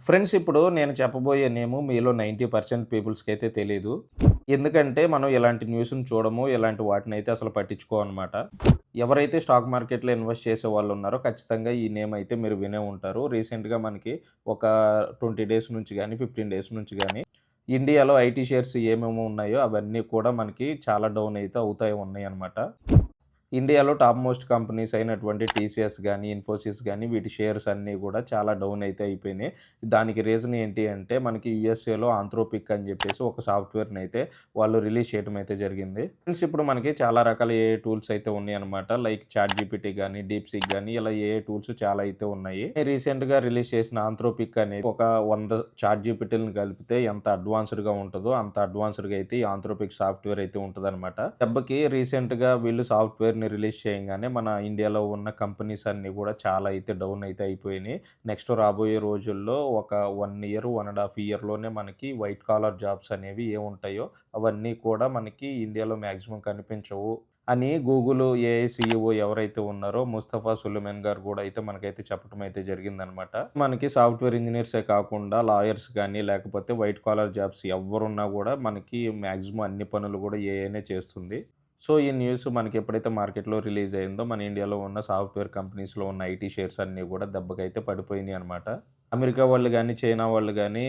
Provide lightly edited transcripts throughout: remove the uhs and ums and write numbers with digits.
Friends ఇప్పుడు నేను చెప్పబోయే నేము మీలో 90% పీపుల్స్‌కైతే తెలీదు. ఎందుకంటే మనం ఇలాంటి న్యూస్‌ని చూడము. ఇలాంటి వాటినైతే అసలు పట్టించుకోమనమాట. ఎవరైతే స్టాక్ మార్కెట్‌లో ఇన్వెస్ట్ చేసేవాళ్ళున్నారో ఖచ్చితంగా ఈ నేమ్ అయితే మీరు వినే ఉంటారు. రీసెంట్‌గా మనకి ఒక 20 డేస్ నుంచి గాని, 15 డేస్ నుంచి గాని ఇండియాలో ఐటీ షేర్స్ ఏమేమి ఉన్నాయో అవన్నీ కూడా మనకి చాలా డౌన్ అయితే ఉన్నాయన్నమాట. ఇండియాలో టాప్ మోస్ట్ కంపెనీస్ అయినటువంటి టీసీఎస్ గానీ, ఇన్ఫోసిస్ గానీ వీటి షేర్స్ అన్నీ గూడా చాలా డౌన్ అయితే అయిపోయినాయి. దానికి రీజన్ ఏంటి అంటే మనకి యూఎస్ఏలో ఆంథ్రోపిక్ అని జెప్పేసి ఒక సాఫ్ట్‌వేర్‌నయితే వాళ్ళు రిలీజ్ చేయడం అయితే జరిగింది. ఫ్రెండ్స్ ఇప్పుడు మనకి చాలా రకాల ఏఐ టూల్స్ అయితే ఉన్నాయన్నమాట. లైక్ చాట్‌జీపీటీ గానీ, డీప్‌సీక్ గానీ ఇలా ఏఐ టూల్స్ చాలా అయితే ఉన్నాయి. రీసెంట్‌గా రిలీజ్ చేసిన ఆంథ్రోపిక్ అనేది ఒక 100 చాట్‌జీపీటీలని కలిపితే ఎంత అడ్వాన్స్‌డ్‌గా ఉంటదో అంత అడ్వాన్స్‌డ్‌గా అయితే ఈ ఆంథ్రోపిక్ సాఫ్ట్‌వేర్ అయితే ఉంటదనమాట. దెబ్బకి రీసెంట్‌గా వీళ్ళు సాఫ్ట్‌వేర్‌ని రిలీజ్ చేయంగానే మన ఇండియాలో ఉన్న కంపెనీస్ అన్నీ గూడా చాలా అయితే డౌన్ అయితే అయిపోయినాయి. నెక్స్ట్ రాబోయే రోజుల్లో ఒక 1 ఇయర్, 1 ½ ఇయర్‌లోనే మనకి వైట్ కాలర్ జాబ్స్ అనేవి ఏవుంటాయో అవన్నీ కూడా మనకి ఇండియాలో మాక్సిమం కనిపించవు అని గూగుల్ ఏఐ సీఈఓ ఎవరైతే ఉన్నారో ముస్తఫా సులేమాన్ గారు గూడా అయితే మనకైతే చెప్పడం అయితే జరిగిందనమాట. మనకి సాఫ్ట్‌వేర్ ఇంజినీర్సే కాకుండా లాయర్స్ గానీ, లేకపోతే వైట్ కాలర్ జాబ్స్ ఎవ్వరున్నా గూడా మనకి మాక్సిమం అన్ని పనులు గూడా ఏఐనే చేస్తుంది. సో, ఈ న్యూస్ మనకెప్పుడైతే మార్కెట్‌లో రిలీజ్ అయిందో, మన ఇండియాలో ఉన్న సాఫ్ట్‌వేర్ కంపెనీస్‌లో ఉన్న ఐటీ షేర్స్ అన్నీ గూడా దెబ్బకైతే పడిపోయినాయనమాట. అమెరికా వాళ్ళు గానీ, చైనా వాళ్ళు గానీ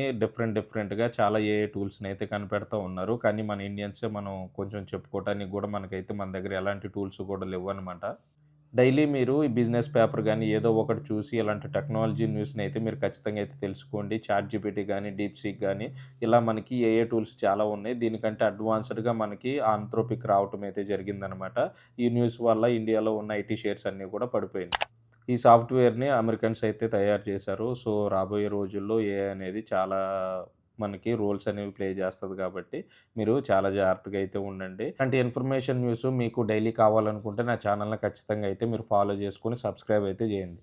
డిఫరెంట్‌గా చాలా ఏఐ టూల్స్‌నైతే కనిపెడతా ఉన్నారు. కానీ మన ఇండియన్సే మనం కొంచెం చెప్పుకోవటానికి గూడా మనకైతే మన దగ్గర ఎలాంటి టూల్స్ గూడా లెవ్వనమాట. డైలీ మీరు ఈ బిజినెస్ పేపర్ గానీ, ఏదో ఒకటి చూసి ఇలాంటి టెక్నాలజీ న్యూస్‌నైతే మీరు ఖచ్చితంగా అయితే తెలుసుకోండి. చాట్‌జీపీటీ గానీ, డీప్‌సీక్ గానీ, ఇలా మనకి ఏఐ టూల్స్ చాలా ఉన్నాయి. దీనికంటే అడ్వాన్స్‌డ్‌గా మనకి ఆంథ్రోపిక్ రావటం అయితే జరిగిందనమాట. ఈ న్యూస్ వల్ల ఇండియాలో ఉన్న ఐటీ షేర్స్ అన్నీ కూడా పడిపోయినాయి. ఈ సాఫ్ట్‌వేర్‌ని అమెరికన్స్ అయితే తయారు చేశారు. సో, రాబోయే రోజుల్లో ఏఐ అనేది చాలా మనకి రోల్స్ అనేవి ప్లే చేస్తది కాబట్టి, మీరు చాలా జాగ్రత్తగా అయితే ఉండండి. ఇలాంటి ఇన్ఫర్మేషన్ న్యూస్ మీకు డైలీ కావాలనుకుంటే నా ఛానెల్‌ని ఖచ్చితంగా అయితే మీరు ఫాలో చేసుకొని సబ్స్క్రైబ్ అయితే చేయండి.